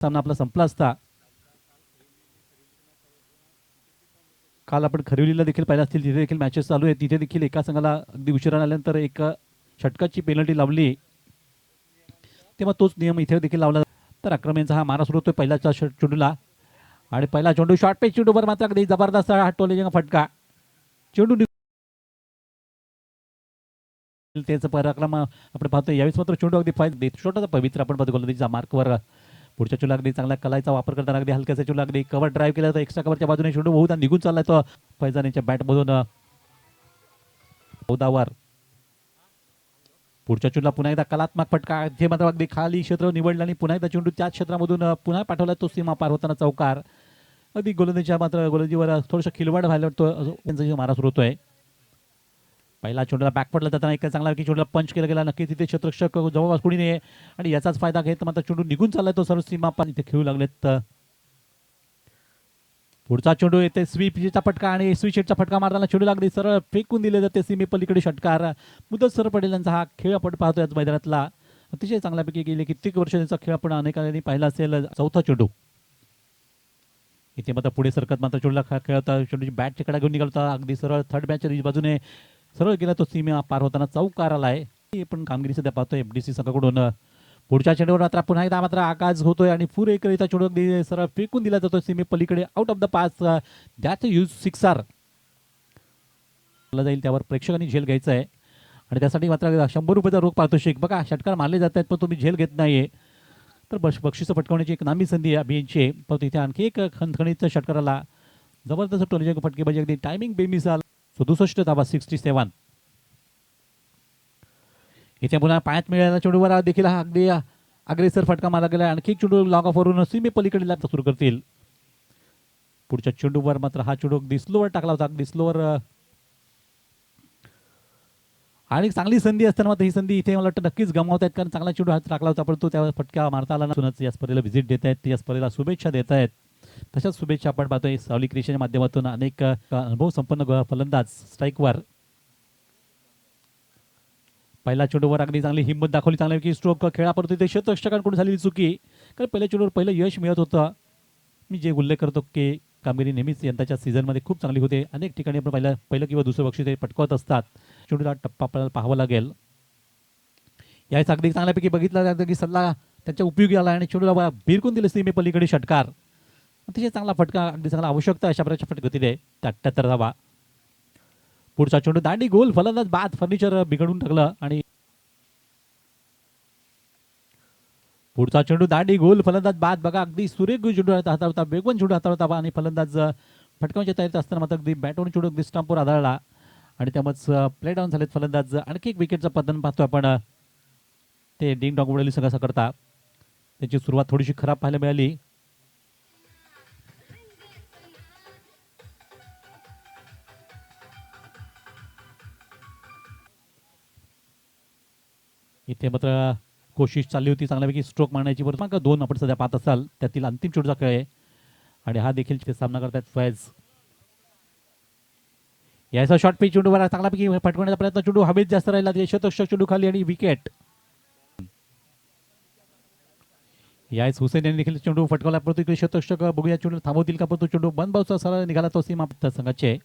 सामना आपला संपला असता. काल आपण खरिवलीला देखील पाहिलं असतील, तिथे देखील मॅचेस चालू आहेत. तिथे देखील एका संघाला अगदी उशिरा आल्यानंतर एक षटकाची पेनल्टी लावली, तेव्हा तोच नियम इथे देखील लावला. तर अक्रमेंचा हा मारा सुरू होतोय पहिल्याच्या चेंडूला आणि पहिला चेंडू शॉर्ट पेच चेंडूवर मात्र अगदी जबरदस्त हटवले फटका. चेंडू त्याचा पराक्रम आपण पाहतोय. यावेळेस मात्र चेंडू अगदी छोटासा पवित्र आपण पाहतो गोलंदाजीचा मार्कवर. पुढच्या चेंडूला अगदी चांगला कलाईचा वापर करताना अगदी हलक्याचा चेंडू अगदी कव्हर ड्राईव्ह केला तर एक्स्ट्रा कव्हरच्या बाजूने चेंडू बहुधा निघून चाललाय तो फैजान यांच्या बॅटमधून चौदावर. पुढच्या चेंडूला पुन्हा एकदा कलात्मक फटका. इथे मात्र अगदी खाली क्षेत्र निवडलं आणि पुन्हा एकदा चेंडू त्याच क्षेत्रामधून पुन्हा पाठवला, तो सीमा पार होताना चौकार. अगदी गोलंदाजीच्या मात्र गोलंदाजीवर थोडंसं खिलवाड व्हायला त्यांचा मारा सुरू होतोय. पहिला चेंडूला बॅकफटला जाताना एक चांगला की चेंडूला पंच केला गेला, नक्की तिथे क्षेत्ररक्षक जवळपास कोणी नाही आणि याचाच फायदा घेत मात्र चेंडू निघून चाललाय तो सर्व सीमा पार. इथे खेळू लागलेत. पुढचा चेंडू येते स्वीपचा फटका आणि स्वीशेटचा फटका मारताना चेंडूला अगदी सरळ फेकून दिले जाते सीमे पलीकडे षटकार. मुदत सर पडेल यांचा हा खेळ आपण पाहतोय आज मैदानातला. अतिशय चांगल्यापैकी गेले कित्येक वर्ष त्यांचा खेळ आपण अनेकांनी पाहिला असेल. चौथा चेंडू इथे मात्र पुढे सरकत मात्र चेंडूला खेळता चेंडूची बॅट तिकडे घेऊन निघालता अगदी सरळ थर्ड बॅटच्या बाजूने सरळ गेला तो सीमा पार होताना चौकार आलाय. पण कामगिरी सध्या पाहतोय एफडीसी संघाकडून. पुढच्या चेंडूवर मात्र पुन्हा एकदा मात्र आकाश होतोय आणि पुरे करिता चेंडू अगदी सरळ फेकून दिला जातो सीमे पलीकडे out of the pass. That use sixer जाईल, त्यावर प्रेक्षकांनी झेल घ्यायचं आहे आणि त्यासाठी मात्र 100 रुपयाचा रोख पारितोषिक. बघा षटकार मारले जात आहेत पण तुम्ही झेल घेत नाहीये तर बक्षीस पटकावण्याची एक नामी संधी आहे अभियानची. पण तिथे आणखी एक खणखणीत षटकाराला जबरदस्त टोलीचे फटकेबाजी अगदी टायमिंग बेमिसाल. 67 धावा 67. इथे पुन्हा पायात मिळालेला चेंडूवर देखील हा अगदी अग्रेसर फटका मारला गेला. आणखी चेंडू लॉग ऑफ वरून सीमे पलीकडे लागता सुरू करतील. पुढच्या चेंडूवर मात्र हा चेंडू अगदी स्लोवर टाकला होता, अगदी स्लोवर आणि चांगली संधी असताना मात्र ही संधी इथे मला वाटतं नक्कीच गमावत आहेत, कारण चांगला चेंडू हात टाकला होता परंतु त्यावर फटका मारता आला नसूनच या स्पर्धेला व्हिजिट देत आहेत, या स्पर्धेला शुभेच्छा देत आहेत. तशाच शुभेच्छा आपण पाहतोय सावली क्रिएशनच्या माध्यमातून. अनेक अनुभव संपन्न फलंदाज स्ट्राईकवर. पहिल्या चेंडूवर अगदी चांगली हिंमत दाखवली, चांगली स्ट्रोक खेळा परंतु ते क्षेत्ररक्षकांकडून झालेली चुकी. कारण पहिल्या चेंडूवर पहिलं यश मिळत होतं. मी जे उल्लेख करतो की कामगिरी नेहमीच यंदाच्या सीझनमध्ये खूप चांगली होते. अनेक ठिकाणी आपण पहिलं किंवा दुसरं बक्षीस ते पटकावत असतात. चेंडूला टप्पा आपल्याला पाहावा लागेल. याच अगदी चांगल्यापैकी बघितला जातं की सल्ला त्यांच्या उपयोगी आला आणि चेंडूला भिरकून दिले सीमे पलीकडे षटकार. अतिशय चांगला फटका, अगदी चांगला आवश्यकता अशा प्रकारच्या फटगतीने 78 धावा. पुढचा चेंडू दांडी गोल, फलंदाज बाद, फर्निचर बिघडून टाकलं आणि पुढचा चेंडू दांडी गोल, फलंदाज बाद. बघा अगदी सुरेख चेंडू हातात होता, वेगवान चेंडू हातात होता आणि फलंदाज फटकावण्याच्या तयारीत असताना मात्र अगदी बॅटवरून चेंडू अगदी स्टंपवर आदळला आणि त्यामुळे प्ले डाऊन झालेत फलंदाज. आणखी एक विकेटचं पतन पाहतो आपण. ते डिंग डॉग उडवली संघाचा करता त्याची सुरुवात थोडीशी खराब पाहायला मिळाली. इथे मात्र कोशिश चालली होती चांगल्यापैकी स्ट्रोक मारण्याची. बरोबर 2 आपण सध्या पाहत असाल त्यातील अंतिम चेंडूचा खेळ आहे आणि हा देखील सामना करतात फैज. याचा शॉर्ट पिच चेंडूवर चांगल्यापैकी फटकवण्याचा प्रयत्न, चेंडू हवेत जास्त राहिला, क्षेत्ररक्षक चेंडू खाली आणि विकेट. याच हुसेन यांनी देखील चेंडू फटकावला परंतु इकडे क्षेत्ररक्षक बघूया चेंडू थांबवतील का, परंतु चेंडू बंद बाऊचा सरळ निघाला तो सीमा संघाचे.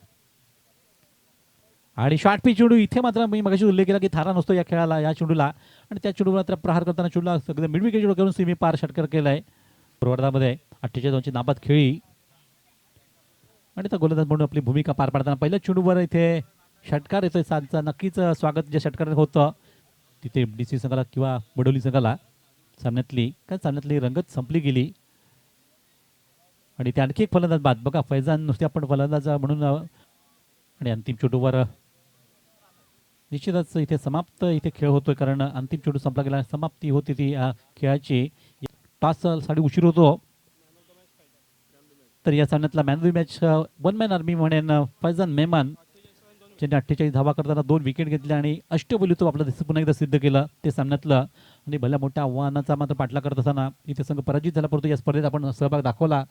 आणि शॉर्ट पिच चेंडू इथे मात्र मी मगाशी उल्लेख केला की थारा नसतो या खेळाला, या चेंडूला आणि त्या चेंडूवर मात्र प्रहार करताना चेंडूला सगळं मिड विकेट चेंडू करून सीमे पार षटकार केलाय. पूर्वार्धामध्ये 48 नाबाद खेळी आणि त्या गोलंदाज म्हणून आपली भूमिका पार पाडताना पहिल्या चेंडूवर इथे षटकार येतोय. साधचा नक्कीच स्वागत जे षटकार होतं तिथे डीसी संघाला किंवा बडोली संघाला सामन्यातली रंगत संपली गेली आणि ते आणखी एक फलंदाज बाद. बघा फैजान नुसते आपण फलंदाज म्हणून आणि अंतिम चेंडूवर निश्चितच इथे समाप्त इथे खेळ होतोय, कारण अंतिम चेंडू संपला गेला, समाप्ती होती ती या खेळाची. तासासाठी उशीर होतो तर या सामन्यातला man of the match 1 man army म्हणेन फैजान मेमन, ज्यांनी 48 धावा करताना 2 विकेट घेतल्या आणि अष्टबैलुत्व आपलं पुन्हा एकदा सिद्ध केलं ते सामन्यातलं. आणि भल्या मोठ्या आव्हानाचा मात्र पाठलाग करत असताना इथे संघ पराजित झाला परंतु या स्पर्धेत आपण सहभाग दाखवला.